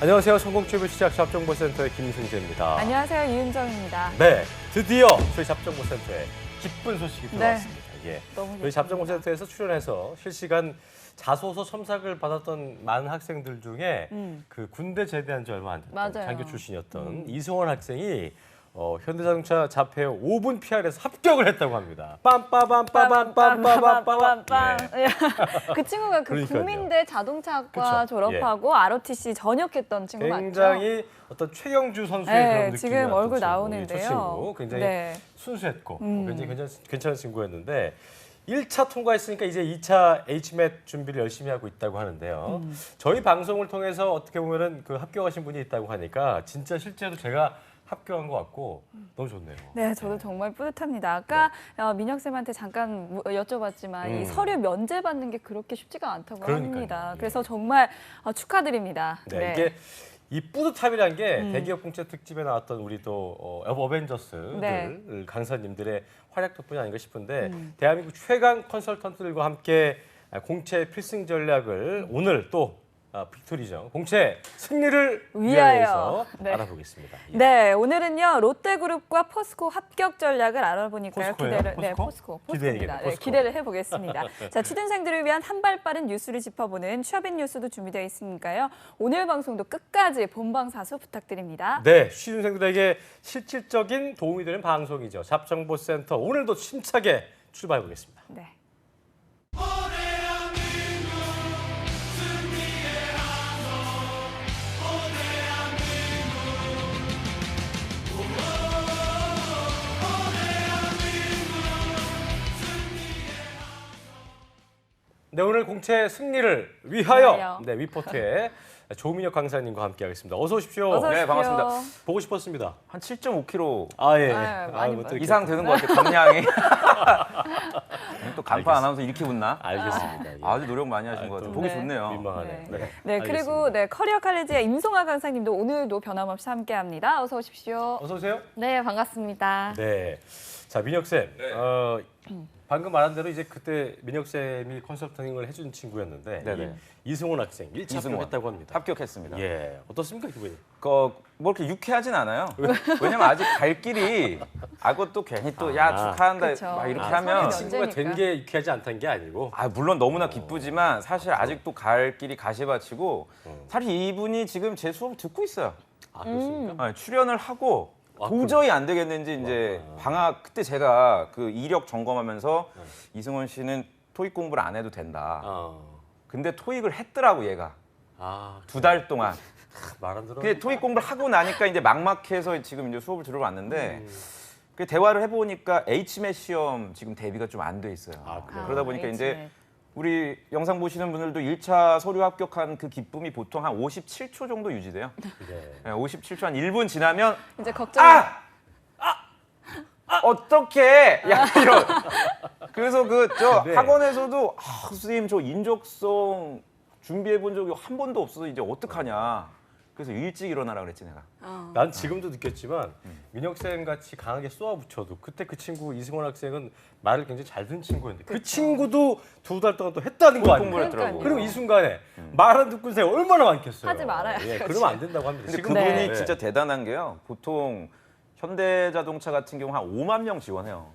안녕하세요. 성공주부 시작 잡정보센터의 김승재입니다. 안녕하세요. 이은정입니다. 네, 드디어 저희 잡정보센터에 기쁜 소식이 들어왔습니다. 예. 너무 저희 잡정보센터에서 출연해서 실시간 자소서 첨삭을 받았던 많은 학생들 중에 그 군대 제대한 지 얼마 안 됐던 맞아요. 장교 출신이었던 이승원 학생이 현대자동차 자폐어 5분 PR에서 합격을 했다고 합니다. 빰빠밤빠밤빰빠밤빰빰. 네. 그 친구가 그 그러니까요. 국민대 자동차학과 그쵸. 졸업하고 ROTC 전역했던 친구 맞죠? 굉장히 어떤 최경주 선수의 네, 그런 느낌이 지금 났던 얼굴 친구. 나오는데요. 저 친구 굉장히 네. 순수했고 굉장히 괜찮은 친구였는데 1차 통과했으니까 이제 2차 HMAT 준비를 열심히 하고 있다고 하는데요. 저희 방송을 통해서 어떻게 보면은 그 합격하신 분이 있다고 하니까 진짜 실제로 제가 합격한 것 같고 너무 좋네요. 네, 저도 정말 뿌듯합니다. 아까 민혁 쌤한테 잠깐 여쭤봤지만 이 서류 면제 받는 게 그렇게 쉽지가 않다고 그러니까요. 합니다. 예. 그래서 정말 축하드립니다. 네, 이게 이 뿌듯함이란 게 대기업 공채 특집에 나왔던 우리 또 어벤져스들 네. 강사님들의 활약 덕분이 아닌가 싶은데 대한민국 최강 컨설턴트들과 함께 공채 필승 전략을 오늘 또 빅토리죠. 공채 승리를 위하여서 네. 알아보겠습니다. 예. 네, 오늘은요 롯데그룹과 포스코 합격 전략을 알아보니까요. 포스코예요? 기대를 포스코? 포스코입니다. 기대해야겠네, 네, 포스코. 기대를 해보겠습니다. 자, 취준생들을 위한 한 발 빠른 뉴스를 짚어보는 취업인 뉴스도 준비되어 있으니까요. 오늘 방송도 끝까지 본방사수 부탁드립니다. 네, 취준생들에게 실질적인 도움이 되는 방송이죠. 잡정보센터 오늘도 힘차게 출발해 보겠습니다. 네. 네, 오늘 공채 승리를 위하여 위하여. 네, 위포트의 조민혁 강사님과 함께하겠습니다. 어서 오십시오. 어서 네, 오십시오. 반갑습니다. 보고 싶었습니다. 한 7.5kg 아 예. 많이 뭐 또 이렇게 이상 되는 것 같아요. 감량이. 또 간파 아나운서 이렇게 웃나? 알겠습니다. 예. 아주 노력 많이 하신 것 같아요. 보기 네. 좋네요. 민망하네. 네. 네. 네, 그리고 알겠습니다. 커리어 칼리지의 임송아 강사님도 오늘도 변함없이 함께합니다. 어서 오십시오. 어서 오세요. 네, 반갑습니다. 네. 자, 민혁 쌤. 방금 말한 대로 이제 그때 민혁 쌤이 컨설팅을 해준 친구였는데 네네. 이승원 학생 1차 이승원. 합격했다고 합니다. 합격했습니다. 예. 어떻습니까, 기분이? 뭐 이렇게 유쾌하진 않아요. 왜냐면 아직 갈 길이 그것도 괜히 또 야 축하한다 그쵸. 막 이렇게 아, 하면 서류 친구가 된 언제니까. 게 유쾌하지 않다는 게 아니고 물론 너무나 기쁘지만 사실 아직도 갈 길이 가시밭이고 사실 이분이 지금 제 수업을 듣고 있어요. 아, 그렇습니까? 출연을 하고 도저히 안 되겠는지 이제 방학 그때 제가 그 이력 점검하면서 이승원 씨는 토익 공부를 안 해도 된다. 근데 토익을 했더라고 얘가 아, 2달 동안. 말 안 들어. 근데 토익 공부를 하고 나니까 이제 막막해서 지금 이제 수업을 들어봤는데 그 대화를 해보니까 HMAT 시험 지금 대비가 좀 안 돼 있어요. 아, 그래요? 그러다 보니까 이제 HMAT. 우리 영상 보시는 분들도 1차 서류 합격한 그 기쁨이 보통 한 57초 정도 유지돼요. 네. 57초 한 1분 지나면 이제 걱정. 어떡해! 야, 이런. 그래서 네. 학원에서도 선생님 저 인적성 준비해 본 적이 한 번도 없어서 이제 어떡하냐. 그래서 일찍 일어나라 그랬지 내가. 난 지금도 느꼈지만 민혁 쌤 같이 강하게 쏘아붙여도 그때 그 친구 이승원 학생은 말을 굉장히 잘 듣는 친구였는데 그 친구도 2달 동안 또 했다는 거 아니에요? 공부를 했더라고. 그리고 이 순간에 말 안 듣고 있는 사람이 얼마나 많겠어요. 하지 말아야죠. 예, 그러면 안 된다고 합니다. 근데 지금 그분이 네. 진짜 대단한 게요. 보통 현대자동차 같은 경우 한 5만 명 지원해요.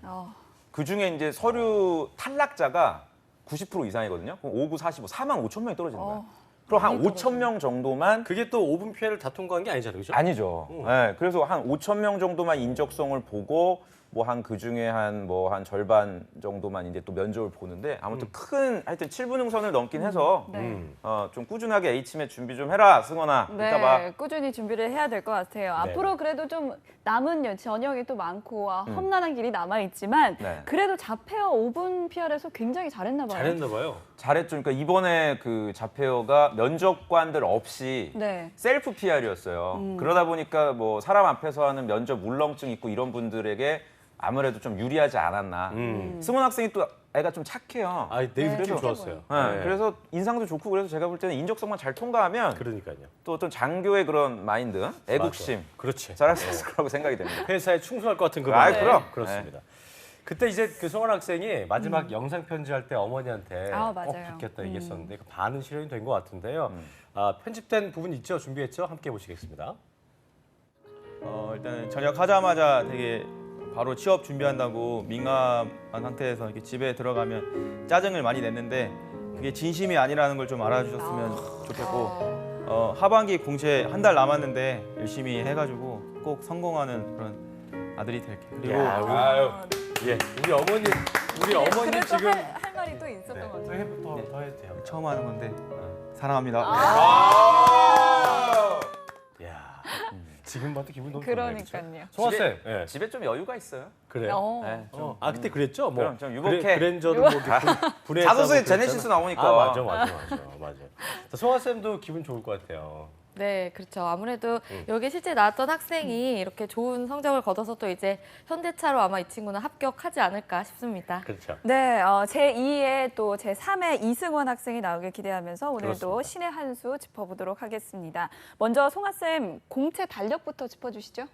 그 중에 이제 서류 탈락자가 90% 이상이거든요. 그럼 5, 9, 45, 4만 5천 명이 떨어지는 거야. 그럼 한 5천 명 정도만 그게 또 5분 피해를 다 통과한 게 아니잖아요. 그죠? 아니죠. 네, 그래서 한 5천 명 정도만 인적성을 보고 뭐 한 그 중에 한 절반 정도만 이제 또 면접을 보는데 아무튼 큰 하여튼 7분 응선을 넘긴 해서 네. 좀 꾸준하게 HMAT 준비 좀 해라 승원아. 이따 봐. 네, 꾸준히 준비를 해야 될 것 같아요. 네. 앞으로 그래도 좀 남은 전형이 또 많고 험난한 길이 남아 있지만 네. 그래도 자폐어 5분 PR에서 굉장히 잘했나 봐요. 잘했나 봐요. 잘했죠. 그러니까 이번에 그 자폐어가 면접관들 없이 네. 셀프 PR이었어요. 그러다 보니까 뭐 사람 앞에서 하는 면접 울렁증 있고 이런 분들에게 아무래도 좀 유리하지 않았나. 승원 학생이 또 애가 좀 착해요. 아, 내 느낌 그래서- 좋았어요. 네, 그래서 인상도 좋고 그래서 제가 볼 때는 인적성만 잘 통과하면 그러니까요. 또 어떤 장교의 그런 마인드, 애국심 맞아. 그렇지. 잘할 수 있을 거라고 생각이 됩니다. 회사에 충성할 것 같은 그런 아이, 마음. 그럼. 그렇습니다. 그때 이제 그 송환 학생이 마지막 영상 편지할 때 어머니한테 아, 꼭 맞아요. 받겠다 얘기했었는데 그 반은 실현이 된 것 같은데요. 편집된 부분 있죠? 준비했죠? 함께 보시겠습니다. 일단 전역하자마자 되게 바로 취업 준비한다고 민감한 상태에서 이렇게 집에 들어가면 짜증을 많이 냈는데 그게 진심이 아니라는 걸 좀 알아주셨으면 좋겠고 하반기 공채 한 달 남았는데 열심히 해가지고 꼭 성공하는 그런 아들이 될게. 그리고 예, 우리 어머니 그래도 지금 할 말이 또 있었던 것 같아요. 더 해도 돼요. 처음 하는 건데 사랑합니다. 야, 지금 봐도 기분 너무 좋네요. 그러니까요. 송환 쌤, 예. 집에 좀 여유가 있어요. 그래요. 네, 좀 아 그때 그랬죠? 뭐 그럼 좀 유복해. 그랜저도 뭐 분해 자소서에 제네시스 나오니까. 맞아. 송환 쌤도 기분 좋을 것 같아요. 네, 그렇죠. 아무래도 여기 실제 나왔던 학생이 이렇게 좋은 성적을 거둬서 또 이제 현대차로 아마 이 친구는 합격하지 않을까 싶습니다. 그렇죠. 네, 제2의 또 제3의 이승원 학생이 나오길 기대하면서 오늘도 그렇습니다. 신의 한 수 짚어보도록 하겠습니다. 먼저 송하쌤 공채 달력부터 짚어주시죠.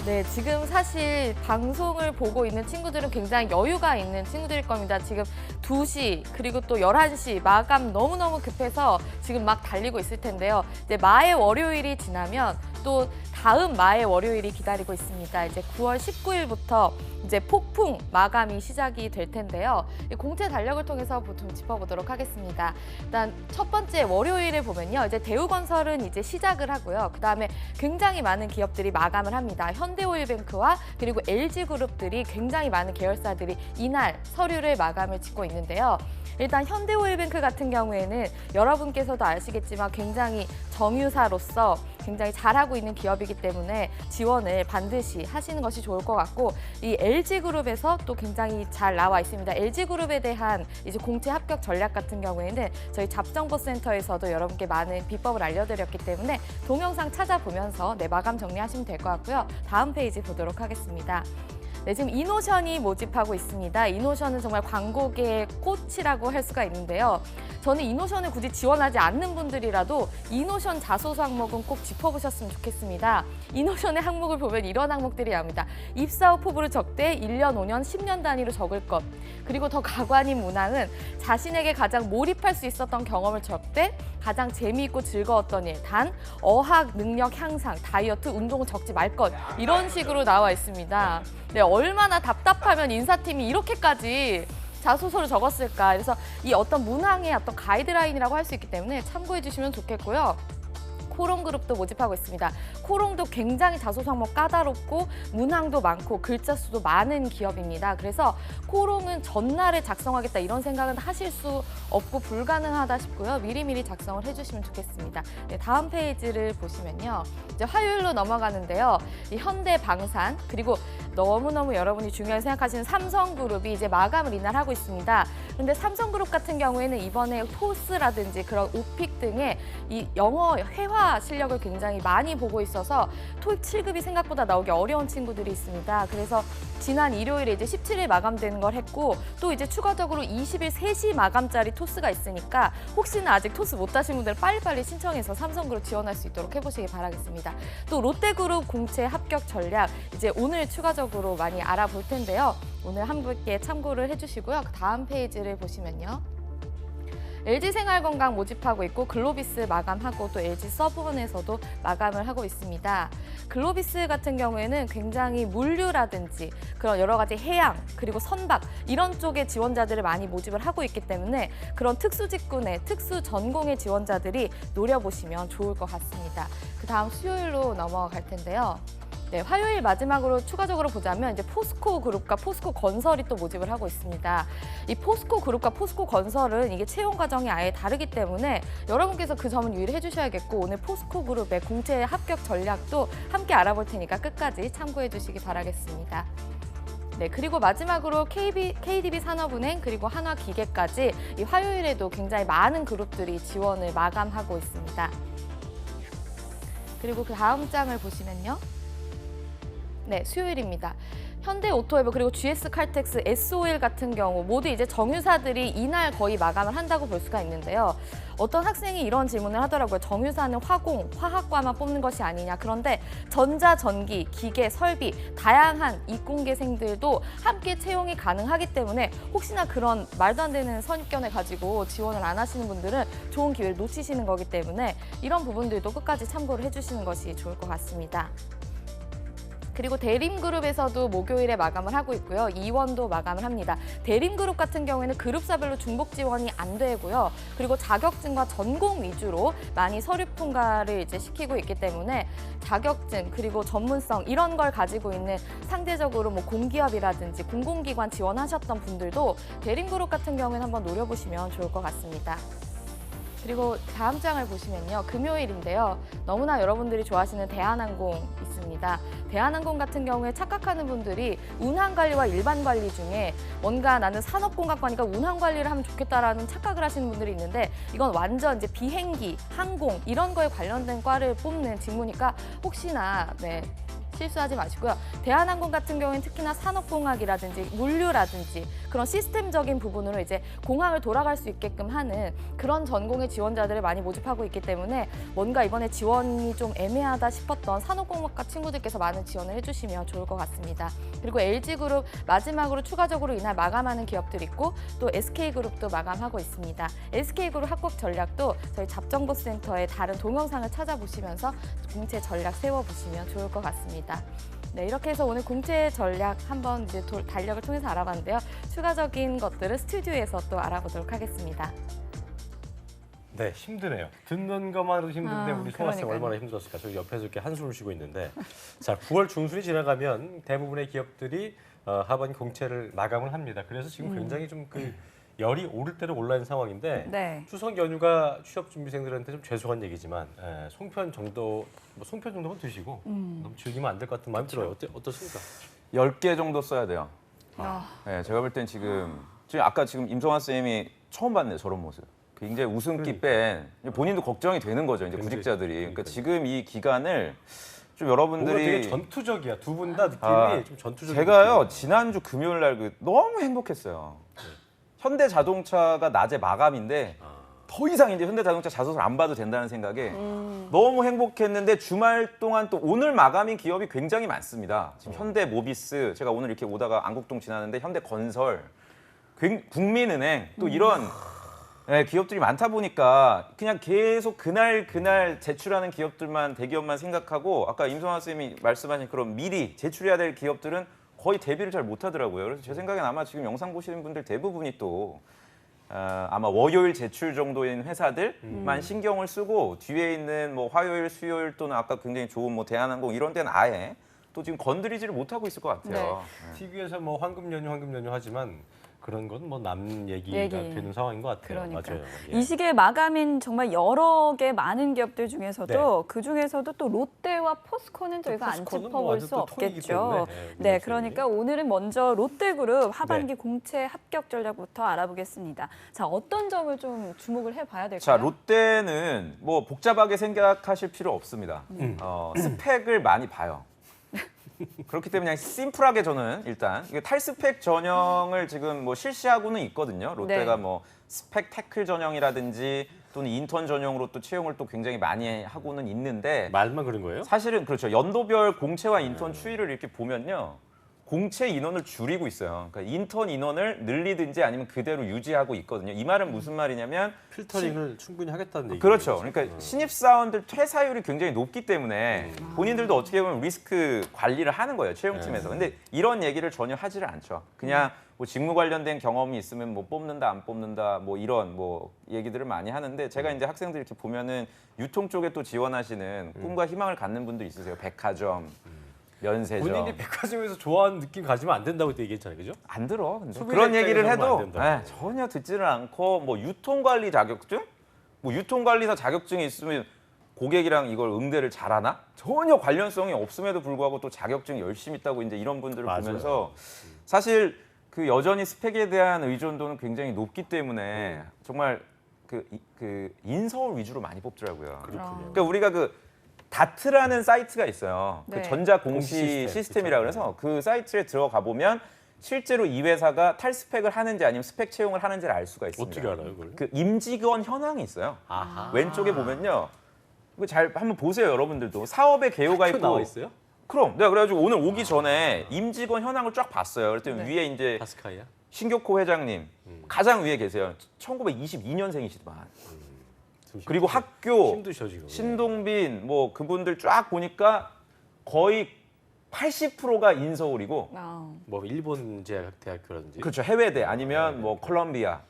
네, 지금 사실 방송을 보고 있는 친구들은 굉장히 여유가 있는 친구들일 겁니다. 지금 2시 그리고 또 11시 마감 너무너무 급해서 지금 막 달리고 있을 텐데요. 이제 마의 월요일이 지나면 또 다음 마의 월요일이 기다리고 있습니다. 이제 9월 19일부터 이제 폭풍 마감이 시작이 될 텐데요. 이 공채 달력을 통해서 보통 짚어보도록 하겠습니다. 일단 첫 번째 월요일에 보면요. 이제 대우건설은 이제 시작을 하고요. 그다음에 굉장히 많은 기업들이 마감을 합니다. 현대오일뱅크와 그리고 LG그룹들이 굉장히 많은 계열사들이 이날 서류를 마감을 짓고 있는데요. 일단 현대오일뱅크 같은 경우에는 여러분께서도 아시겠지만 굉장히 정유사로서 굉장히 잘하고 있는 기업이기 때문에 지원을 반드시 하시는 것이 좋을 것 같고 이 LG그룹에서 또 굉장히 잘 나와 있습니다. LG그룹에 대한 이제 공채 합격 전략 같은 경우에는 저희 잡정보센터에서도 여러분께 많은 비법을 알려드렸기 때문에 동영상 찾아보면서 마감 정리하시면 될 것 같고요. 다음 페이지 보도록 하겠습니다. 네, 지금 이노션이 모집하고 있습니다. 이노션은 정말 광고계의 꽃이라고 할 수가 있는데요. 저는 이노션을 굳이 지원하지 않는 분들이라도 이노션 자소서 항목은 꼭 짚어보셨으면 좋겠습니다. 이노션의 항목을 보면 이런 항목들이 나옵니다. 입사 후 포부를 적되 1년, 5년, 10년 단위로 적을 것. 그리고 더 가관인 문항은 자신에게 가장 몰입할 수 있었던 경험을 적되 가장 재미있고 즐거웠던 일. 단 어학 능력 향상, 다이어트, 운동은 적지 말 것. 이런 식으로 나와 있습니다. 네, 얼마나 답답하면 인사팀이 이렇게까지 자소서를 적었을까. 그래서 이 어떤 문항의 어떤 가이드라인이라고 할 수 있기 때문에 참고해 주시면 좋겠고요. 코롱그룹도 모집하고 있습니다. 코롱도 굉장히 자소서 항목 까다롭고 문항도 많고 글자 수도 많은 기업입니다. 그래서 코롱은 전날에 작성하겠다 이런 생각은 하실 수 없고 불가능하다 싶고요. 미리미리 작성을 해주시면 좋겠습니다. 네, 다음 페이지를 보시면요. 이제 화요일로 넘어가는데요. 이 현대방산 그리고 너무너무 여러분이 중요하게 생각하시는 삼성그룹이 이제 마감을 이날 하고 있습니다. 그런데 삼성그룹 같은 경우에는 이번에 토스라든지 그런 오픽 등의 이 영어 회화 실력을 굉장히 많이 보고 있어서 토익 7급이 생각보다 나오기 어려운 친구들이 있습니다. 그래서 지난 일요일에 이제 17일 마감되는 걸 했고 또 이제 추가적으로 20일 3시 마감짜리 토스가 있으니까 혹시나 아직 토스 못 하신 분들 빨리빨리 신청해서 삼성그룹 지원할 수 있도록 해보시기 바라겠습니다. 또 롯데그룹 공채 합격 전략 이제 오늘 추가적으로 많이 알아볼 텐데요. 오늘 함께 참고를 해주시고요. 그 다음 페이지를 보시면요. LG생활건강 모집하고 있고 글로비스 마감하고 또 LG서브원에서도 마감을 하고 있습니다. 글로비스 같은 경우에는 굉장히 물류라든지 그런 여러 가지 해양 그리고 선박 이런 쪽의 지원자들을 많이 모집을 하고 있기 때문에 그런 특수직군의 특수 전공의 지원자들이 노려보시면 좋을 것 같습니다. 그 다음 수요일로 넘어갈 텐데요. 네, 화요일 마지막으로 추가적으로 보자면 이제 포스코 그룹과 포스코 건설이 또 모집을 하고 있습니다. 이 포스코 그룹과 포스코 건설은 이게 채용 과정이 아예 다르기 때문에 여러분께서 그 점은 유의를 해주셔야겠고 오늘 포스코 그룹의 공채 합격 전략도 함께 알아볼 테니까 끝까지 참고해 주시기 바라겠습니다. 네, 그리고 마지막으로 KDB 산업은행 그리고 한화기계까지 이 화요일에도 굉장히 많은 그룹들이 지원을 마감하고 있습니다. 그리고 그 다음 장을 보시면요. 네, 수요일입니다. 현대오토에버 그리고 GS칼텍스, SO일 같은 경우 모두 이제 정유사들이 이날 거의 마감을 한다고 볼 수가 있는데요. 어떤 학생이 이런 질문을 하더라고요. 정유사는 화공, 화학과만 뽑는 것이 아니냐. 그런데 전자, 전기, 기계, 설비 다양한 이공계생들도 함께 채용이 가능하기 때문에 혹시나 그런 말도 안 되는 선입견을 가지고 지원을 안 하시는 분들은 좋은 기회를 놓치시는 거기 때문에 이런 부분들도 끝까지 참고를 해주시는 것이 좋을 것 같습니다. 그리고 대림그룹에서도 목요일에 마감을 하고 있고요. 이원도 마감을 합니다. 대림그룹 같은 경우에는 그룹사별로 중복 지원이 안 되고요. 그리고 자격증과 전공 위주로 많이 서류 통과를 이제 시키고 있기 때문에 자격증 그리고 전문성 이런 걸 가지고 있는 상대적으로 뭐 공기업이라든지 공공기관 지원하셨던 분들도 대림그룹 같은 경우에는 한번 노려보시면 좋을 것 같습니다. 그리고 다음 장을 보시면요. 금요일인데요. 너무나 여러분들이 좋아하시는 대한항공 있습니다. 대한항공 같은 경우에 착각하는 분들이 운항관리와 일반관리 중에 뭔가 나는 산업공학과니까 운항관리를 하면 좋겠다라는 착각을 하시는 분들이 있는데 이건 완전 이제 비행기, 항공 이런 거에 관련된 과를 뽑는 직무니까 혹시나 실수하지 마시고요. 대한항공 같은 경우에는 특히나 산업공학이라든지 물류라든지 그런 시스템적인 부분으로 이제 공항을 돌아갈 수 있게끔 하는 그런 전공의 지원자들을 많이 모집하고 있기 때문에 뭔가 이번에 지원이 좀 애매하다 싶었던 산업공학과 친구들께서 많은 지원을 해주시면 좋을 것 같습니다. 그리고 LG그룹 마지막으로 추가적으로 이날 마감하는 기업들이 있고 또 SK그룹도 마감하고 있습니다. SK그룹 합격 전략도 저희 잡정보센터의 다른 동영상을 찾아보시면서 공채 전략 세워보시면 좋을 것 같습니다. 네, 이렇게 해서 오늘 공채 전략 한번 이제 달력을 통해서 알아봤는데요. 추가적인 것들은 스튜디오에서 또 알아보도록 하겠습니다. 네, 힘드네요. 듣는 것만으로도 힘든데 우리 송아쌤 그러니까요. 얼마나 힘들었을까. 저희 옆에서 이렇게 한숨을 쉬고 있는데 자, 9월 중순이 지나가면 대부분의 기업들이 하반기 공채를 마감을 합니다. 그래서 지금 굉장히 좀 열이 오를 대로 올라 있는 상황인데 네. 추석 연휴가 취업 준비생들한테 좀 죄송한 얘기지만 송편 정도는 드시고 너무 즐기면 안 될 것 같은 마음이 들어요. 어떻습니까? 10개 정도 써야 돼요. 아. 네, 제가 볼 땐 지금 아까 지금 임성환 쌤이 처음 봤네요. 저런 모습. 굉장히 웃음기 뺀 본인도 걱정이 되는 거죠. 이제 굉장히, 구직자들이. 그러니까 그러니까요. 지금 이 기간을 좀 뭔가 여러분들이 되게 전투적이야. 두 분 다 느낌이 좀 전투적이야. 제가요 지난주 금요일 날 너무 행복했어요. 현대자동차가 낮에 마감인데 더 이상 이제 현대자동차 자소서를 안 봐도 된다는 생각에 너무 행복했는데 주말 동안 또 오늘 마감인 기업이 굉장히 많습니다. 지금 현대모비스, 제가 오늘 이렇게 오다가 안국동 지나는데 현대건설, 국민은행 또 이런 기업들이 많다 보니까 그냥 계속 그날 제출하는 기업들만 대기업만 생각하고 아까 임성환 쌤이 말씀하신 그런 미리 제출해야 될 기업들은 거의 대비를 잘 못하더라고요. 그래서 제 생각엔 아마 지금 영상 보시는 분들 대부분이 또 아마 월요일 제출 정도인 회사들만 신경을 쓰고 뒤에 있는 뭐 화요일, 수요일 또는 아까 굉장히 좋은 뭐 대한항공 이런 데는 아예 또 지금 건드리지를 못하고 있을 것 같아요. TV에서 뭐 황금 연휴 하지만 그런 건 뭐 남 얘기가 되는 상황인 것 같아요. 그러니까요. 맞아요. 이 시기에 마감인 정말 여러 개 많은 기업들 중에서도 그 중에서도 또 롯데와 포스코는 저희가 안 포스코는 짚어볼 완전 수 또 톤이기 없겠죠. 때문에, 네, 그러니까 오늘은 먼저 롯데그룹 하반기 네. 공채 합격 전략부터 알아보겠습니다. 자, 어떤 점을 좀 주목을 해봐야 될까요? 자, 롯데는 뭐 복잡하게 생각하실 필요 없습니다. 스펙을 많이 봐요. 그렇기 때문에 그냥 심플하게 저는 일단 이게 탈스펙 전형을 지금 뭐 실시하고는 있거든요. 롯데가 네. 뭐 스펙 태클 전형이라든지 또는 인턴 전형으로 또 채용을 또 굉장히 많이 하고는 있는데 말만 그런 거예요? 사실은 그렇죠. 연도별 공채와 인턴 추이를 이렇게 보면요. 공채 인원을 줄이고 있어요. 그러니까 인턴 인원을 늘리든지 아니면 그대로 유지하고 있거든요. 이 말은 무슨 말이냐면 필터링을 충분히 하겠다는 얘기죠. 그렇죠. 그러니까 신입사원들 퇴사율이 굉장히 높기 때문에 본인들도 어떻게 보면 리스크 관리를 하는 거예요. 채용팀에서. 근데 이런 얘기를 전혀 하지를 않죠. 그냥 뭐 직무 관련된 경험이 있으면 뭐 뽑는다 안 뽑는다 뭐 이런 뭐 얘기들을 많이 하는데 제가 이제 학생들 이렇게 보면은 유통 쪽에 또 지원하시는 꿈과 희망을 갖는 분들 있으세요. 백화점, 면세점. 본인이 백화점에서 좋아하는 느낌 가지면 안 된다고 얘기했잖아요, 그죠? 안 들어. 근데 소비자 그런 얘기를 입장에서 해도 그러면 안 된다고. 전혀 듣지를 않고 뭐 유통관리 자격증? 뭐 유통관리사 자격증이 있으면 고객이랑 이걸 응대를 잘하나? 전혀 관련성이 없음에도 불구하고 또 자격증이 열심히 있다고 이제 이런 분들을 맞아요. 보면서 사실 그 여전히 스펙에 대한 의존도는 굉장히 높기 때문에 정말 그 인서울 위주로 많이 뽑더라고요. 그러니까 우리가 다트라는 사이트가 있어요. 네. 그 전자공시 공시 시스템이라 그래서 그 사이트에 들어가 보면 실제로 이 회사가 탈스펙을 하는지 아니면 스펙 채용을 하는지를 알 수가 있습니다. 어떻게 알아요, 그걸? 그 임직원 현황이 있어요. 아하. 왼쪽에 보면요. 이거 잘 한번 보세요, 여러분들도. 사업의 개요가 있고. 나와 있어요? 그럼 내가 그래가지고 오늘 오기 전에 임직원 현황을 쫙 봤어요. 그랬더니 네. 위에 이제 파스카이야? 신교코 회장님 가장 위에 계세요. 1922년생이시더만. 그리고 학교 힘드셔 지금. 신동빈 뭐 그분들 쫙 보니까 거의 80%가 인서울이고 뭐 일본 대학교라든지. 그렇죠. 해외대 아니면 뭐 콜롬비아,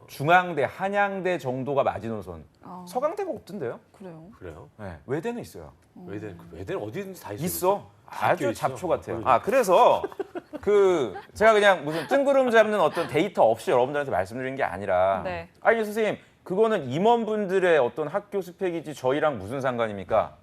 중앙대, 한양대 정도가 마지노선. 서강대가 없던데요? 그래요. 그래요? 네, 외대는 있어요. 외대는 어디든지 다 있어. 있어. 아주 있어. 잡초 같아요. 그러니까. 그래서 그 제가 그냥 무슨 뜬구름 잡는 어떤 데이터 없이 여러분들한테 말씀드리는 게 아니라 네. 아니 선생님 그거는 임원분들의 어떤 학교 스펙이지 저희랑 무슨 상관입니까?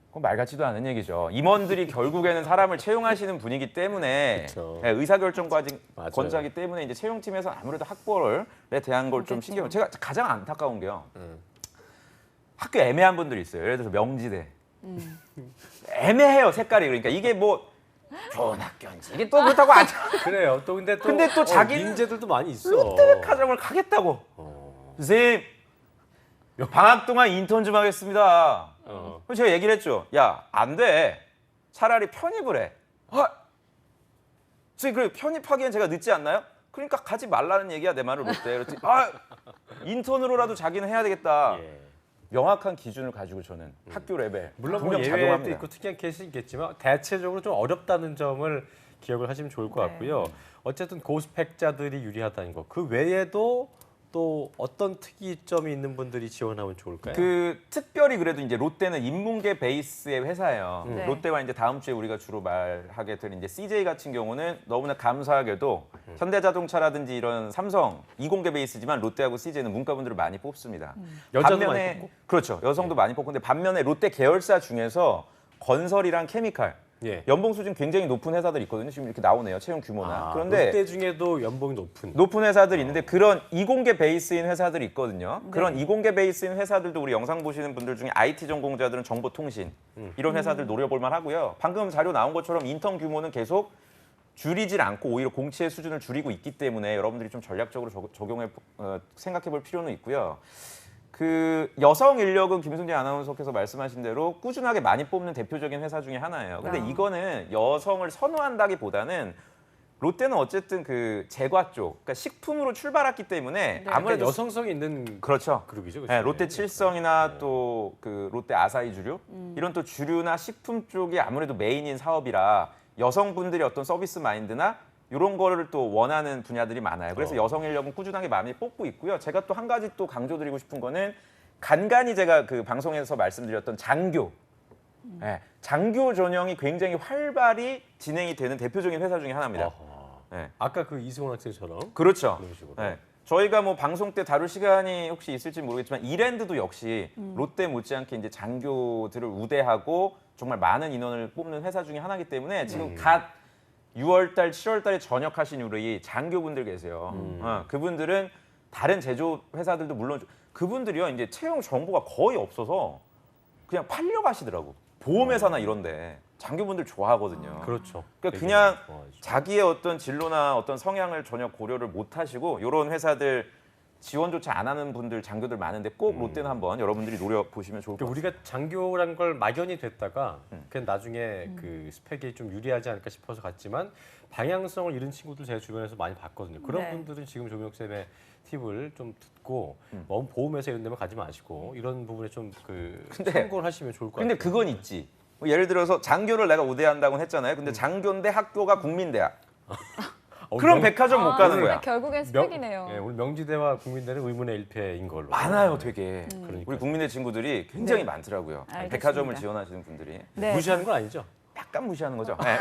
그건 말 같지도 않은 얘기죠. 임원들이 결국에는 사람을 채용하시는 분이기 때문에 그쵸. 네, 의사결정 맞아요. 권자기 때문에 이제 채용팀에서 아무래도 학벌에 대한 걸 좀 신경. 제가 가장 안타까운 게요. 학교 애매한 분들이 있어요. 예를 들어서 명지대. 애매해요 색깔이. 그러니까 이게 뭐 좋은 학교인지 이게 또 그렇다고 안. 그래요. 또 근데 또 자기는 인재들도 많이 있어. 롯데백화점을 가겠다고. 선생님 방학 동안 인턴 좀 하겠습니다. 그래서 제가 얘기를 했죠. 야, 안 돼. 차라리 편입을 해. 선생님 그 편입하기엔 제가 늦지 않나요? 그러니까 가지 말라는 얘기야 내 말을 롯데. 그랬더니 인턴으로라도 자기는 해야 되겠다. 예. 명확한 기준을 가지고 저는 학교 레벨 물론 뭐 분명 예외도 작용합니다. 있고 특이한 케이스 있겠지만 대체적으로 좀 어렵다는 점을 기억을 하시면 좋을 것 네. 같고요. 어쨌든 고스펙자들이 유리하다는 거. 그 외에도 또 어떤 특이점이 있는 분들이 지원하면 좋을까요? 그 특별히 그래도 이제 롯데는 인문계 베이스의 회사예요. 네. 롯데와 이제 다음 주에 우리가 주로 말하게 될 이제 CJ 같은 경우는 너무나 감사하게도 현대자동차라든지 이런 삼성 이공계 베이스지만 롯데하고 CJ는 문과분들을 많이 뽑습니다. 여자도 많이 뽑고? 그렇죠. 여성도 많이 뽑고 근데 반면에 롯데 계열사 중에서 건설이랑 케미칼 예. 연봉 수준 굉장히 높은 회사들이 있거든요. 지금 이렇게 나오네요. 채용 규모나. 그런데 롯데 중에도 연봉이 높은 회사들이 있는데 그런 이공계 베이스인 회사들이 있거든요. 그런 이공계 베이스인 회사들도 우리 영상 보시는 분들 중에 IT 전공자들은 정보통신 이런 회사들 노려볼 만하고요. 방금 자료 나온 것처럼 인턴 규모는 계속 줄이질 않고 오히려 공채의 수준을 줄이고 있기 때문에 여러분들이 좀 전략적으로 생각해볼 필요는 있고요. 그 여성 인력은 김승재 아나운서께서 말씀하신 대로 꾸준하게 많이 뽑는 대표적인 회사 중에 하나예요. 근데 이거는 여성을 선호한다기보다는 롯데는 어쨌든 그 제과 쪽, 그러니까 식품으로 출발했기 때문에 아무래도 여성성이 있는 그렇죠. 그룹이죠. 네, 롯데 칠성이나 또 그 롯데 아사히 주류 이런 또 주류나 식품 쪽이 아무래도 메인인 사업이라 여성분들이 어떤 서비스 마인드나 이런 거를 또 원하는 분야들이 많아요. 그래서 여성 인력은 꾸준하게 많이 뽑고 있고요. 제가 또 한 가지 또 강조드리고 싶은 거는 간간히 제가 그 방송에서 말씀드렸던 장교. 네, 장교 전형이 굉장히 활발히 진행이 되는 대표적인 회사 중에 하나입니다. 네. 아까 그 이승원 학생처럼 그렇죠. 그런 식으로. 네. 저희가 뭐 방송 때 다룰 시간이 혹시 있을지 모르겠지만 이랜드도 역시 롯데 못지않게 이제 장교들을 우대하고 정말 많은 인원을 뽑는 회사 중에 하나이기 때문에 지금 갓 6월달, 7월달에 전역하신 우리 장교분들 계세요. 그분들은 다른 제조 회사들도 물론 그분들이요 이제 채용 정보가 거의 없어서 그냥 팔려 가시더라고. 보험회사나 이런데 장교분들 좋아하거든요. 그렇죠. 그러니까 그냥 좋아하죠. 자기의 어떤 진로나 어떤 성향을 전혀 고려를 못 하시고 이런 회사들 지원조차 안 하는 분들 장교들 많은데 꼭 롯데는 한번 여러분들이 노려보시면 좋을 것 같아요. 우리가 장교란 걸 막연히 됐다가 그냥 나중에 그 스펙이 좀 유리하지 않을까 싶어서 갔지만 방향성을 잃은 친구들 제가 주변에서 많이 봤거든요. 그런 네. 분들은 지금 조명 쌤의 팁을 좀 듣고 너무 보험회사 이런 데만 가지 마시고 이런 부분에 좀 그 근데- 참고를 하시면 좋을 것 같아요. 근데 그건 있지. 뭐 예를 들어서 장교를 내가 우대한다고 했잖아요. 근데 장교인데 학교가 국민대학. 그럼 백화점 못 가는 거야. 결국엔 스펙이네요. 예, 우리 명지대와 국민대는 의문의 일패인 걸로. 많아요, 되게. 그러니까요. 우리 국민대 친구들이 굉장히 네. 많더라고요. 알겠습니다. 백화점을 지원하시는 분들이. 네. 무시하는 건 아니죠? 약간 무시하는 거죠. 네.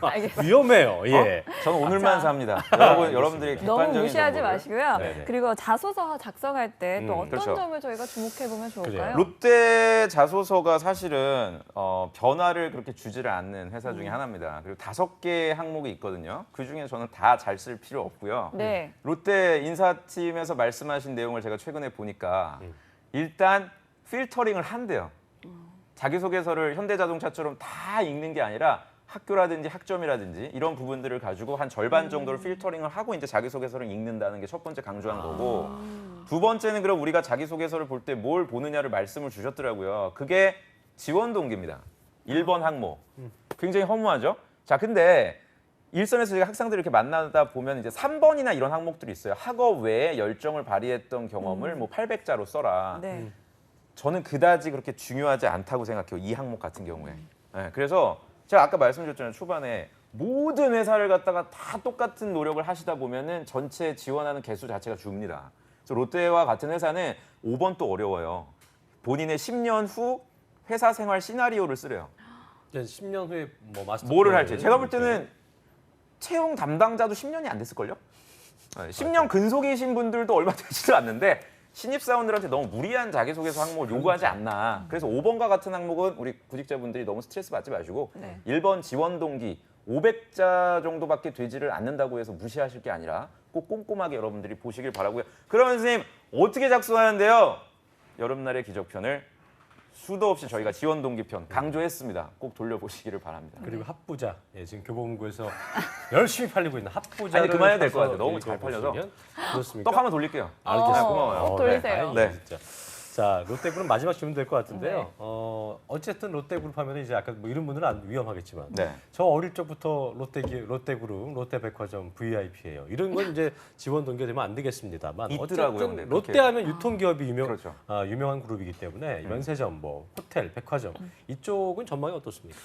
알겠습니다. 위험해요. 예. 저는 오늘만 자. 삽니다. 여러분들이 너무 객관적인 무시하지 정보를. 마시고요. 네네. 그리고 자소서 작성할 때 또 어떤 그렇죠. 점을 저희가 주목해 보면 좋을까요? 그래요. 롯데 자소서가 사실은 변화를 그렇게 주지를 않는 회사 중에 하나입니다. 그리고 5개 항목이 있거든요. 그중에 저는 다 잘 쓸 필요 없고요. 네. 롯데 인사팀에서 말씀하신 내용을 제가 최근에 보니까 일단 필터링을 한대요. 자기소개서를 현대자동차처럼 다 읽는 게 아니라 학교라든지 학점이라든지 이런 부분들을 가지고 한 절반 정도를 필터링을 하고 이제 자기소개서를 읽는다는 게 첫 번째 강조한 거고 두 번째는 그럼 우리가 자기소개서를 볼 때 뭘 보느냐를 말씀을 주셨더라고요. 그게 지원 동기입니다. 1번 항목. 굉장히 허무하죠? 자, 근데 일선에서 제가 학생들을 이렇게 만나다 보면 이제 3번이나 이런 항목들이 있어요. 학업 외에 열정을 발휘했던 경험을 뭐 800자로 써라. 네. 저는 그다지 그렇게 중요하지 않다고 생각해요. 이 항목 같은 경우에. 네, 그래서 제가 아까 말씀드렸잖아요. 초반에 모든 회사를 갖다가 다 똑같은 노력을 하시다 보면은 전체 지원하는 개수 자체가 줍니다. 그래서 롯데와 같은 회사는 5번 또 어려워요. 본인의 10년 후 회사 생활 시나리오를 쓰래요. 10년 후에 뭐 마스터 뭐를 할지. 제가 볼 때는 채용 담당자도 10년이 안 됐을걸요? 10년 근속이신 분들도 얼마 되지도 않는데 신입사원들한테 너무 무리한 자기소개서 항목을 요구하지 않나. 그래서 5번과 같은 항목은 우리 구직자분들이 너무 스트레스 받지 마시고 네. 1번 지원 동기 500자 정도밖에 되지를 않는다고 해서 무시하실 게 아니라 꼭 꼼꼼하게 여러분들이 보시길 바라고요. 그러면 선생님 어떻게 작성하는데요? 여름날의 기적편을 수도 없이 저희가 지원 동기편 강조했습니다. 꼭 돌려보시기를 바랍니다. 그리고 합부자, 예, 지금 교보문고에서 열심히 팔리고 있는 합부자를 아니, 그만해야 될것 같아요. 사서 너무 잘 팔려서. 읽어보시면 그렇습니까? 떡 한번 돌릴게요. 알겠습니다. 고마워요. 꼭 돌리세요. 다행이네요, 네. 진짜. 자, 롯데그룹 마지막 질문 될 것 같은데요. 네. 어쨌든 롯데그룹 하면 이제 아까 뭐 이런 분들은 안 위험하겠지만 네. 저 어릴 적부터 롯데그룹, 롯데백화점 VIP예요. 이런 건 이제 지원 동기가 되면 안 되겠습니다만 있더라고요, 어쨌든 근데 롯데 그렇게. 하면 유통기업이 그렇죠. 유명한 그룹이기 때문에 면세점, 뭐 호텔, 백화점 이쪽은 전망이 어떻습니까?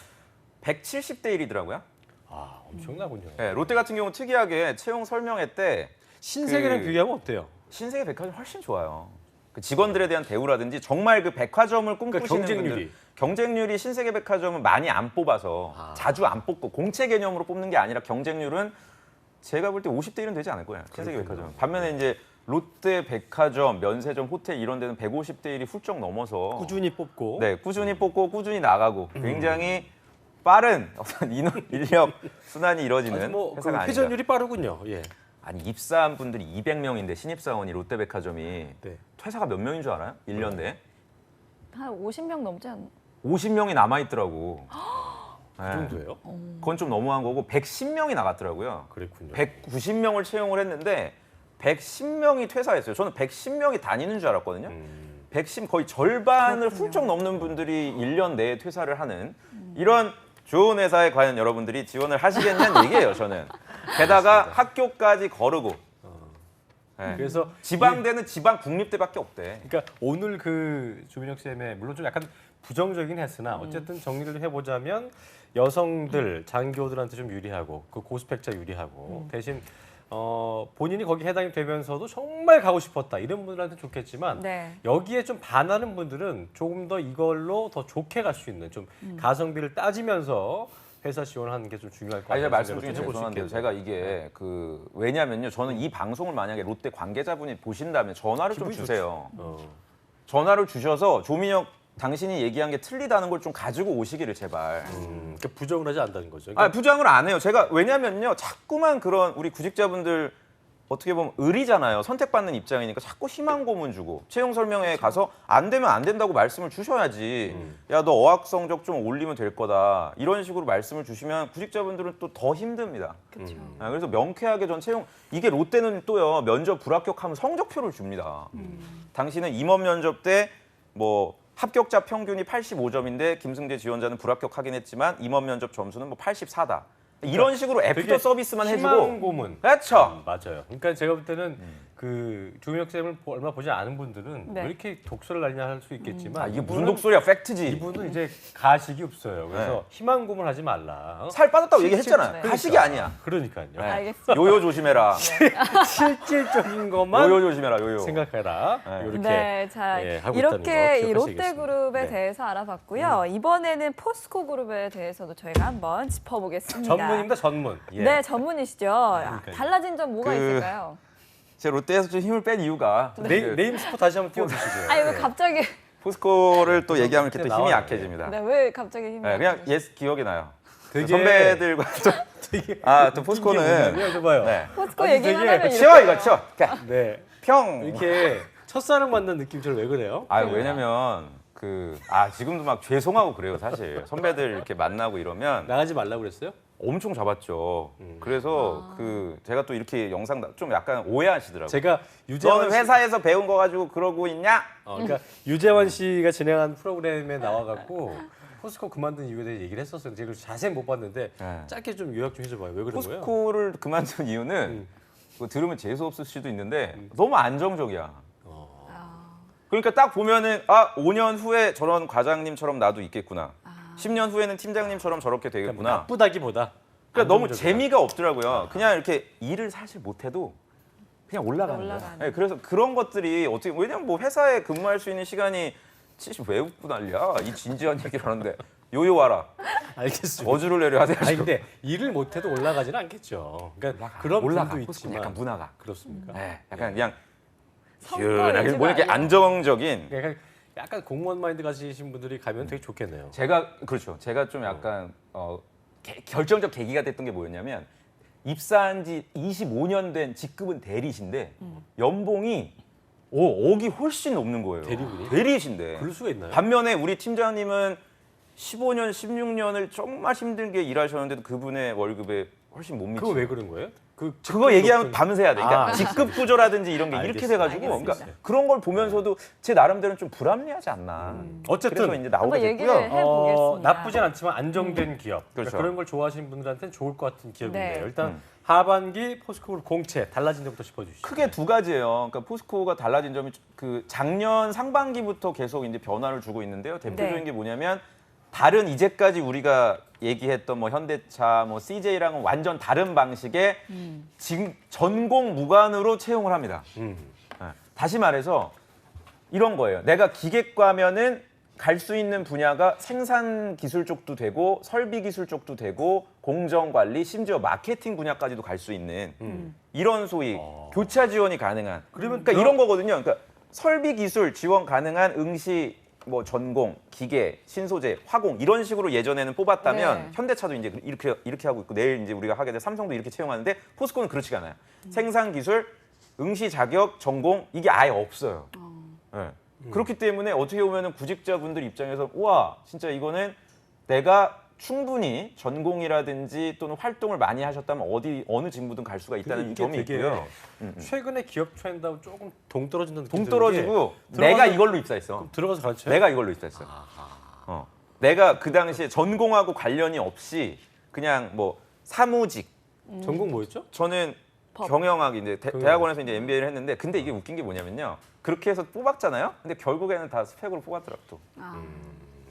170대 1이더라고요. 아, 엄청나군요. 네, 롯데 같은 경우는 특이하게 채용 설명회 때 신세계랑 그- 비교하면 어때요? 신세계 백화점 훨씬 좋아요. 그 직원들에 대한 대우라든지 정말 그 백화점을 꿈꾸시는 그러니까 경쟁률이. 분들, 경쟁률이 신세계 백화점은 많이 안 뽑아서 자주 안 뽑고 공채 개념으로 뽑는 게 아니라 경쟁률은 제가 볼 때 50대 1은 되지 않을 거예요. 신세계 백화점. 반면에 이제 롯데 백화점, 면세점, 호텔 이런 데는 150대 1이 훌쩍 넘어서 꾸준히 뽑고 네, 꾸준히 뽑고 꾸준히 나가고 굉장히 빠른 어떤 인력 순환이 이루어지는 아주 뭐 그 회사가 아닌가. 회전율이 빠르군요. 예. 아니 입사한 분들이 200명인데 신입사원이 롯데백화점이 네. 퇴사가 몇 명인 줄 알아요? 1년 내에? 한 50명 넘지 않나? 50명이 남아있더라고. 그 정도예요? 그건 좀 너무한 거고 110명이 나갔더라고요. 그랬군요. 190명을 채용을 했는데 110명이 퇴사했어요. 저는 110명이 다니는 줄 알았거든요. 110 거의 절반을 훌쩍 넘는 분들이 1년 내에 퇴사를 하는 이런 좋은 회사에 과연 여러분들이 지원을 하시겠냐는 얘기예요, 저는. 게다가 학교까지 거르고. 네. 그래서 지방대는 지방 국립대밖에 없대. 그러니까 오늘 그 조민혁 쌤의 물론 좀 약간 부정적이긴 했으나 어쨌든 정리를 좀 해보자면 여성들 장교들한테 좀 유리하고 그 고스펙자 유리하고 대신 본인이 거기 해당이 되면서도 정말 가고 싶었다 이런 분들한테 좋겠지만 네. 여기에 좀 반하는 분들은 조금 더 이걸로 더 좋게 갈 수 있는 좀 가성비를 따지면서 회사 지원하는 게 좀 중요할 것 아니, 같아요. 제가 말씀 중에 죄송한데요. 제가 이게 왜냐면요. 저는 이 방송을 만약에 롯데 관계자분이 보신다면 전화를 좀 기분이 주세요. 전화를 주셔서 조민혁 당신이 얘기한 게 틀리다는 걸 좀 가지고 오시기를 제발. 그러니까 부정을 하지 않는다는 거죠. 아, 부장을 안 해요. 제가 왜냐면요. 자꾸만 그런 우리 구직자분들 어떻게 보면 의리잖아요. 선택받는 입장이니까 자꾸 희망 고문 주고 채용 설명회에 가서 안 되면 안 된다고 말씀을 주셔야지. 야, 너 어학 성적 좀 올리면 될 거다. 이런 식으로 말씀을 주시면 구직자분들은 또 더 힘듭니다. 그렇죠. 그래서 명쾌하게 전 채용 이게 롯데는 또요. 면접 불합격하면 성적표를 줍니다. 당신은 임원 면접 때 뭐 합격자 평균이 85점인데 김승재 지원자는 불합격하긴 했지만 임원 면접 점수는 뭐 84다. 이런 식으로 애프터 되게 서비스만 희망 해주고 고문. 그렇죠. 맞아요. 그러니까 제가 볼 때는 그 조민혁 쌤을 얼마 보지 않은 분들은 네. 왜 이렇게 독서를 날리냐 할 수 있겠지만 아, 이게 무슨 이분은- 독소리야? 팩트지. 이분은 이제 가식이 없어요. 그래서 네. 희망 고문하지 말라. 살 빠졌다고 얘기했잖아요. 네. 가식이 아니야. 그러니까요. 네. 알겠습니다. 요요 조심해라. 실질적인 것만 요요 조심해라. 요요. 생각해라. 네. 이렇게 네, 자 예, 하고 있다는 이렇게 거 이 기억하시겠습니다. 롯데그룹에 네. 대해서 알아봤고요. 이번에는 포스코 그룹에 대해서도 저희가 한번 짚어보겠습니다. 전문입니다. 전문. 예. 네, 전문이시죠. 그러니까요. 달라진 점 뭐가 그- 있을까요? 제 롯데에서 좀 힘을 뺀 이유가 네임 스포 다시 한번 띄워주시고요. 아니 왜 갑자기 포스코를 또 얘기하면 이렇게 또 힘이 나와요. 약해집니다. 네, 왜 갑자기 힘이 네, 그냥 없으시죠? 옛 기억이 나요. 되게- 선배들과 되게 또 포스코는 이게 봐요. 네. 포스코 아니, 얘기만 되게 하면 치워 이렇게 이거 치워. 네. 평. 이렇게 첫사랑 만난 느낌처럼 왜 그래요? 아 왜냐면 지금도 막 죄송하고 그래요, 사실. 선배들 이렇게 만나고 이러면 나가지 말라고 그랬어요? 엄청 잡았죠. 그래서 제가 또 이렇게 영상 좀 약간 오해하시더라고요. 제가 유재환 너는 회사에서 배운 거 가지고 그러고 있냐? 그러니까 유재환 씨가 진행한 프로그램에 나와갖고 포스코 그만둔 이유에 대해 얘기를 했었어요. 제가 자세히 못 봤는데 네. 짧게 좀 요약 좀 해줘봐요. 왜 그런 거예요? 포스코를 그만둔 이유는 그거 들으면 재수 없을 수도 있는데 너무 안정적이야. 그러니까 딱 보면은 5년 후에 저런 과장님처럼 나도 있겠구나. 10년 후에는 팀장님처럼 저렇게 그러니까 되겠구나. 나쁘다기보다 그러니까 너무 안정적이다. 재미가 없더라고요. 그냥 이렇게 일을 사실 못해도 그냥 올라가는 거예요. 네, 그래서 그런 것들이 어떻게 왜냐면 뭐 회사에 근무할 수 있는 시간이 70왜 웃고 난리야. 이 진지한 얘기를 하는데 요요 와라. 알겠습니다. 어주를 내려 하세요. 아니 근데 일을 못해도 올라가지는 않겠죠. 그러니까 그런 올라가. 분도 포스코는 있지만 약간 문화가. 그렇습니까? 네, 약간 그냥 성과 시원하게 위주가 뭐 이렇게 아니라. 안정적인. 그러니까 약간 공무원 마인드 가지신 분들이 가면 되게 좋겠네요. 제가 좀 약간 결정적 계기가 됐던 게 뭐였냐면 입사한 지 25년 된 직급은 대리신데 연봉이 억이 훨씬 넘는 거예요. 대리분이? 대리신데. 그럴 수가 있나요? 반면에 우리 팀장님은 15년, 16년을 정말 힘들게 일하셨는데도 그분의 월급에 훨씬 못 미치고. 그거 왜 그런 거예요? 그거 얘기하면 밤새 해야 돼. 그러니까 아, 직급 구조라든지 이런 게 이렇게 알겠습니다. 돼가지고 알겠습니다. 그러니까 그런 걸 보면서도 제 나름대로는 좀 불합리하지 않나. 어쨌든 그래서 이제 나오게 한번 얘기를 됐고요. 해보겠습니다. 나쁘진 않지만 안정된 기업. 그렇죠. 그런 걸 좋아하시는 분들한테는 좋을 것 같은 기업인데요. 네. 일단 하반기 포스코 공채 달라진 점부터 짚어주시죠. 크게 두 가지예요. 그러니까 포스코가 달라진 점이 그 작년 상반기부터 계속 이제 변화를 주고 있는데요. 대표적인 네. 게 뭐냐면 다른 이제까지 우리가 얘기했던 뭐 현대차, 뭐 CJ랑은 완전 다른 방식의 지금 전공 무관으로 채용을 합니다. 네. 다시 말해서 이런 거예요. 내가 기계과면은 갈 수 있는 분야가 생산 기술 쪽도 되고 설비 기술 쪽도 되고 공정 관리 심지어 마케팅 분야까지도 갈 수 있는 이런 소위 교차 지원이 가능한 그러니까 이런 거거든요. 그러니까 설비 기술 지원 가능한 응시 뭐 전공, 기계, 신소재, 화공 이런 식으로 예전에는 뽑았다면 네. 현대차도 이제 이렇게 하고 있고 내일 이제 우리가 하게 될 삼성도 이렇게 채용하는데 포스코는 그렇지가 않아요. 생산 기술, 응시 자격, 전공 이게 아예 없어요. 네. 그렇기 때문에 어떻게 보면은 구직자분들 입장에서 우와 진짜 이거는 내가 충분히 전공이라든지 또는 활동을 많이 하셨다면 어느 직무든 갈 수가 있다는 근데 이게 점이 되게 있고요. 최근에 기업 트렌드하고 조금 동떨어진다는 느낌이 동떨어지고 드는 게 내가 이걸로 입사했어. 들어가서 가르쳐요? 내가 이걸로 입사했어요. 내가 그 당시에 전공하고 관련이 없이 그냥 뭐 사무직 전공 뭐였죠? 저는 경영학 이제 대학원에서 이제 MBA를 했는데 근데 이게 웃긴 게 뭐냐면요. 그렇게 해서 뽑았잖아요. 근데 결국에는 다 스펙으로 뽑았더라고 또.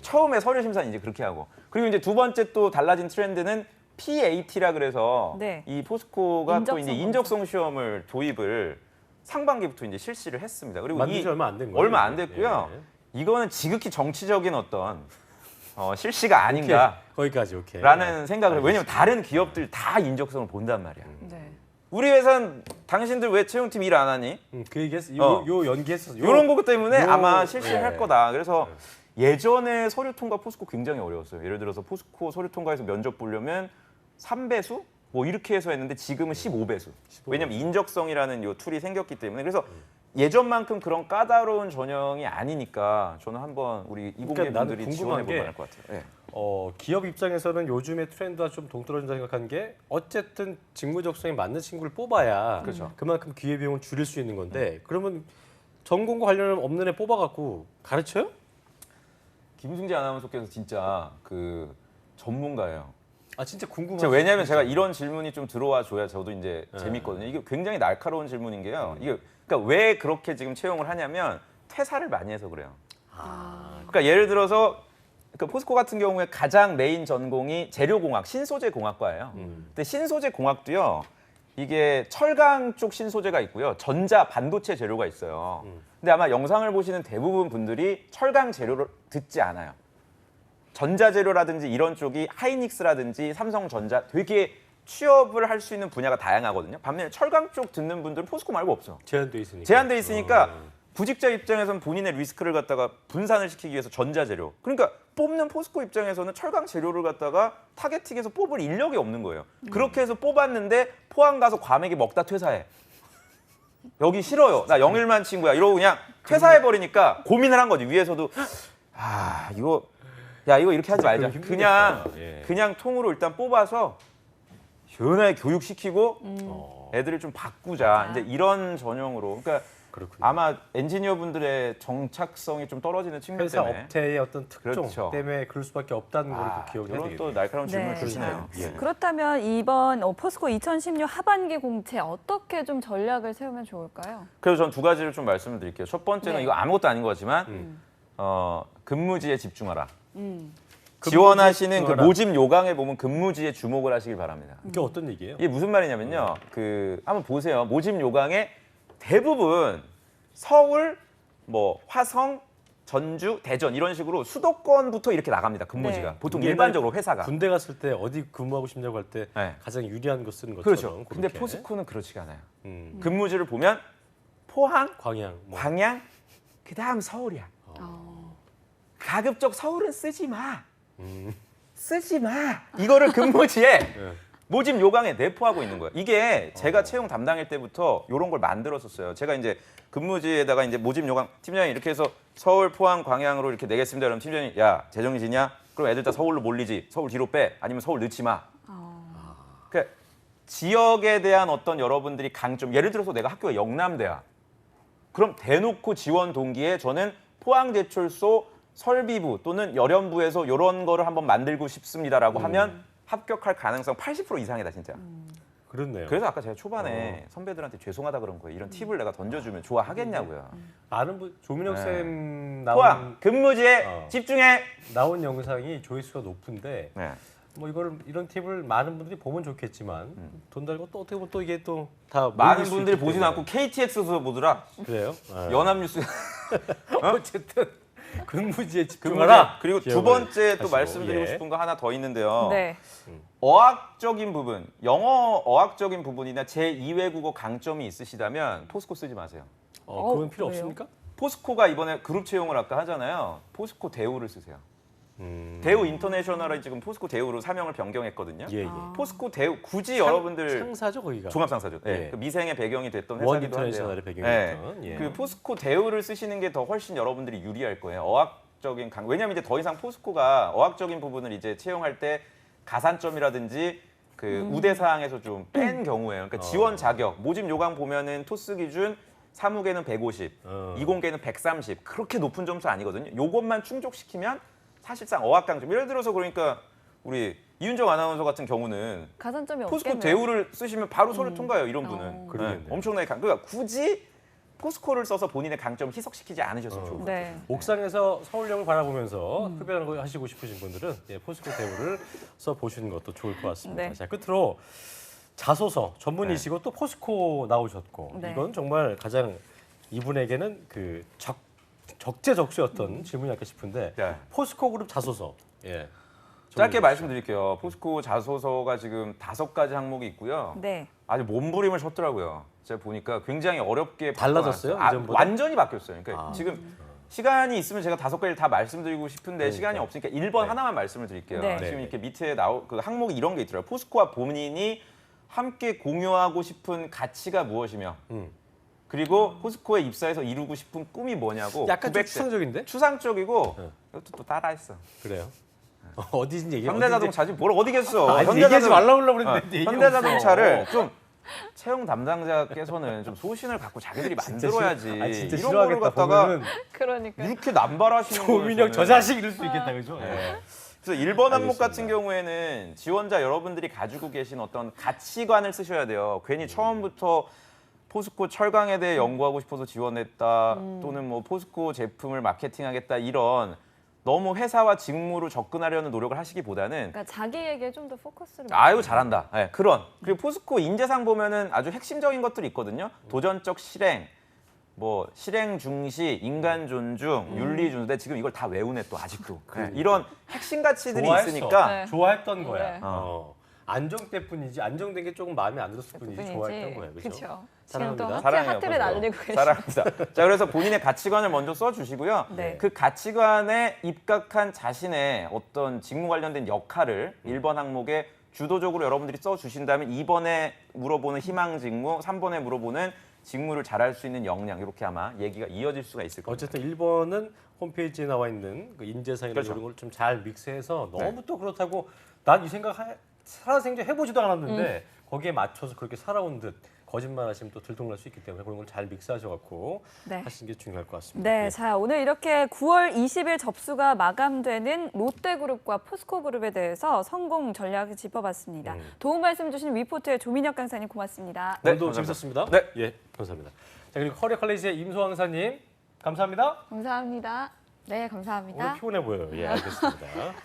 처음에 서류 심사는 이제 그렇게 하고 그리고 이제 두 번째 또 달라진 트렌드는 PAT라 그래서 네. 이 포스코가 또 이제 인적성 인적성 시험을 도입을 상반기부터 이제 실시를 했습니다. 그리고 만든 지 얼마 안 된 거예요? 얼마 안 됐고요. 이거는 지극히 정치적인 어떤 실시가 아닌가. 거기까지 오케이. 라는 생각을 왜냐면 다른 기업들 다 인적성을 본단 말이야. 네. 우리 회사는 당신들 왜 채용팀 일 안 하니? 그 얘기했어. 어. 요 연기했었어. 이런 거 때문에 요- 아마 실시할 예. 거다. 그래서 예전에 서류 통과 포스코 굉장히 어려웠어요. 예를 들어서 포스코 서류 통과해서 면접 보려면 3배수? 뭐 이렇게 해서 했는데 지금은 15배수. 왜냐면 인적성이라는 요 툴이 생겼기 때문에. 그래서 예전만큼 그런 까다로운 전형이 아니니까 저는 한번 우리 이공계 그러니까 나는 분들이 궁금한 지원해 게 볼 만할 것 같아요. 예. 기업 입장에서는 요즘의 트렌드와 좀 동떨어진다 생각하는 게 어쨌든 직무 적성에 맞는 친구를 뽑아야 그렇죠. 그만큼 기회 비용을 줄일 수 있는 건데 그러면 전공과 관련 없는 애 뽑아갖고 가르쳐요? 김승재 아나운서께서 진짜 그 전문가예요. 아 진짜 궁금해. 왜냐하면 제가 이런 질문이 좀 들어와 줘야 저도 이제 네. 재밌거든요. 이게 굉장히 날카로운 질문인 게요. 이게 그러니까 왜 그렇게 지금 채용을 하냐면 퇴사를 많이 해서 그래요. 그러니까 예를 들어서 그 포스코 같은 경우에 가장 메인 전공이 재료공학, 신소재공학과예요. 근데 신소재공학도요. 이게 철강 쪽 신소재가 있고요. 전자 반도체 재료가 있어요. 근데 아마 영상을 보시는 대부분 분들이 철강 재료를 듣지 않아요. 전자재료라든지 이런 쪽이 하이닉스라든지 삼성전자 되게 취업을 할 수 있는 분야가 다양하거든요. 반면에 철강 쪽 듣는 분들은 포스코 말고 없어. 제한돼 있으니까. 제한돼 있으니까 구직자 입장에서는 본인의 리스크를 갖다가 분산을 시키기 위해서 전자재료. 그러니까 뽑는 포스코 입장에서는 철강 재료를 갖다가 타겟팅해서 뽑을 인력이 없는 거예요. 그렇게 해서 뽑았는데 포항 가서 과메기 먹다 퇴사해. 여기 싫어요. 나 영일만 친구야. 이러고 그냥 퇴사해버리니까 고민을 한 거지. 위에서도 이거 이렇게 하지 말자. 그럼 그냥 힘들겠다. 예. 그냥 통으로 일단 뽑아서 시원하게 교육시키고 어, 애들을 좀 바꾸자. 이제 이런 전형으로. 그러니까 그렇군요. 아마 엔지니어분들의 정착성이 좀 떨어지는 측면 회사 때문에 업태의 어떤 특종 그렇죠. 때문에 그럴 수밖에 없다는 걸 또 기억해야 이런 되겠네요. 또 날카로운 질문을 네. 주시네요. 예. 그렇다면 이번 포스코 2016 하반기 공채 어떻게 좀 전략을 세우면 좋을까요? 그래서 전 두 가지를 좀 말씀을 드릴게요. 첫 번째는 네. 이거 아무것도 아닌 거지만 근무지에 집중하라. 음. 지원하시는 그 집중하라. 모집 요강에 보면 근무지에 주목을 하시길 바랍니다. 이게 어떤 얘기예요? 이게 무슨 말이냐면요. 한번 보세요. 모집 요강에 대부분 서울, 뭐 화성, 전주, 대전 이런 식으로 수도권부터 이렇게 나갑니다. 근무지가. 네. 보통 옛날 일반적으로 회사가. 군대 갔을 때 어디 근무하고 싶냐고 할 때 네. 가장 유리한 거 쓰는 것처럼. 그렇죠. 근데 그렇게. 포스코는 그렇지가 않아요. 음, 근무지를 보면 포항, 광양, 뭐. 광양, 그다음 서울이야. 가급적 서울은 쓰지 마. 쓰지 마. 이거를 근무지에 네. 모집 요강에 내포하고 있는 거예요. 이게 제가 채용 담당일 때부터 이런 걸 만들었었어요. 제가 이제 근무지에다가 이제 모집 요강 팀장이 이렇게 해서 서울, 포항, 광양으로 이렇게 내겠습니다. 그럼 팀장이 야 재정이지냐? 그럼 애들 다 서울로 몰리지. 서울 뒤로 빼. 아니면 서울 넣지 마. 그러니까 지역에 대한 어떤 여러분들이 강점. 예를 들어서 내가 학교가 영남대야. 그럼 대놓고 지원 동기에 저는 포항제철소 설비부 또는 열연부에서 이런 거를 한번 만들고 싶습니다라고 하면 합격할 가능성 80% 이상이다 진짜. 그렇네요. 그래서 아까 제가 초반에 선배들한테 죄송하다 그런 거예요. 이런 팁을 내가 던져주면 좋아하겠냐고요. 아는 분 조민혁 네. 쌤 포항 나온 근무지에 집중해. 나온 영상이 조회수가 높은데 네. 뭐 이런 팁을 많은 분들이 보면 좋겠지만 돈 달고 또 어떻게 보면 또 이게 또 다 많은 분들이 보지도 않고 KTX에서 보더라. 그래요. 아. 연합뉴스. 어쨌든 근무지에 근무지. 집중하라. 그리고 두 기억을 번째 또 하시고, 말씀드리고 예. 싶은 거 하나 더 있는데요. 네. 어학적인 부분, 영어 어학적인 부분이나 제2외국어 강점이 있으시다면 포스코 쓰지 마세요. 그건 필요 그래요? 없습니까? 포스코가 이번에 그룹 채용을 아까 하잖아요. 포스코 대우를 쓰세요. 음. 대우 인터내셔널이 지금 포스코 대우로 사명을 변경했거든요. 예, 예. 포스코 대우 굳이 여러분들 상사죠 거기가. 종합상사죠. 네. 예. 그 미생의 배경이 됐던 원 회사기도 한데요. 인터내셔널의 배경이었던. 예. 그 포스코 대우를 쓰시는 게 더 훨씬 여러분들이 유리할 거예요. 어학적인 왜냐하면 이제 더 이상 포스코가 어학적인 부분을 이제 채용할 때 가산점이라든지 그 우대 사항에서 좀 뺀 경우에요. 그러니까 지원 자격 모집 요강 보면은 토스 기준 사무계는 150, 이공계는 130 그렇게 높은 점수 아니거든요. 요것만 충족시키면 사실상 어학 강점. 예를 들어서 그러니까 우리 이윤정 아나운서 같은 경우는 가산점이 포스코 없겠네요. 대우를 쓰시면 바로 서류 통과해요. 이런 분은. 그러겠네요. 엄청나게 그러니까 굳이 포스코를 써서 본인의 강점을 희석시키지 않으셔서 좋을 것 같아요. 네. 옥상에서 서울역을 바라보면서 흡연하는 거 하시고 싶으신 분들은 포스코 대우를 써 보시는 것도 좋을 것 같습니다. 네. 자, 끝으로 자소서 전문이시고 또 포스코 나오셨고 네. 이건 정말 가장 이분에게는 그 적재적소였던 질문이 아닐까 싶은데 네. 포스코 그룹 자소서. 예. 짧게 말씀드릴게요. 포스코 자소서가 지금 5가지 항목이 있고요. 네. 아주 몸부림을 쳤더라고요. 제가 보니까 굉장히 어렵게 달라졌어요? 바꿔놨어요. 이전보다? 완전히 바뀌었어요. 그러니까 아. 지금 시간이 있으면 제가 5가지를 다 말씀드리고 싶은데 그러니까. 시간이 없으니까 1번 네. 하나만 말씀을 드릴게요. 네. 지금 네. 이렇게 밑에 그 항목이 이런 게 있더라고요. 포스코와 본인이 함께 공유하고 싶은 가치가 무엇이며 그리고 포스코에 입사해서 이루고 싶은 꿈이 뭐냐고 약간 좀 900대. 추상적인데? 추상적이고 네. 이것도 또 따라했어. 그래요. 어디인지 얘기. 현대자동차 지금 뭘 어디 계셨어? 아니, 얘기하지 말라고 그러려고 그랬는데 얘기가 현대자동차를 없어. 좀 채용 담당자께서는 좀 소신을 갖고 자기들이 만들어야지. 진짜 이런 거를 싫어하겠다 갖다가 보면은 그러니까. 이렇게 남발하시는 거예요. 조민혁 저 저는. 자식 이럴 수 있겠다 그죠? 예. 그래서 1번 항목 알겠습니다. 같은 경우에는 지원자 여러분들이 가지고 계신 어떤 가치관을 쓰셔야 돼요. 괜히 처음부터 포스코 철강에 대해 연구하고 싶어서 지원했다 또는 뭐 포스코 제품을 마케팅하겠다 이런 너무 회사와 직무로 접근하려는 노력을 하시기보다는 그러니까 자기에게 좀 더 포커스를. 아유 잘한다. 네, 그런 그리고 포스코 인재상 보면은 아주 핵심적인 것들이 있거든요. 도전적 실행, 뭐 실행 중시, 인간 존중, 윤리 준수. 근데 지금 이걸 다 외우네 또 아직도. 네, 이런 핵심 가치들이 좋아했어. 있으니까 네. 좋아했던 거야. 네. 안정 때뿐이지 안정된 게 조금 마음에 안 들었을 뿐이지 좋아했던 거야. 그죠? 그렇죠. 지금 또 사랑합니다. 하트, 사랑해요, 하트를 포스코. 날리고 계시죠. 사랑합니다. 자 그래서 본인의 가치관을 먼저 써주시고요. 네. 그 가치관에 입각한 자신의 어떤 직무 관련된 역할을 1번 항목에 주도적으로 여러분들이 써주신다면 2번에 물어보는 희망 직무, 3번에 물어보는 직무를 잘할 수 있는 역량 이렇게 아마 얘기가 이어질 수가 있을 겁니다. 어쨌든 1번은 홈페이지에 나와 있는 그 인재상이나 그렇죠. 이런 걸 좀 잘 믹스해서 너무 네. 또 그렇다고 난 이 생각 살아생전 해보지도 않았는데 거기에 맞춰서 그렇게 살아온 듯 거짓말하시면 또 들통날 수 있기 때문에 그런 걸 잘 믹스하셔갖고 네. 하시는 게 중요할 것 같습니다. 네, 예. 자 오늘 이렇게 9월 20일 접수가 마감되는 롯데그룹과 포스코그룹에 대해서 성공 전략을 짚어봤습니다. 도움 말씀 주신 위포트의 조민혁 강사님 고맙습니다. 네, 오늘도 감사합니다. 재밌었습니다. 네. 예, 감사합니다. 자 그리고 커리어 컬리지의 임소왕 사님 감사합니다. 감사합니다. 네, 감사합니다. 오늘 피곤해 보여요. 예, 알겠습니다.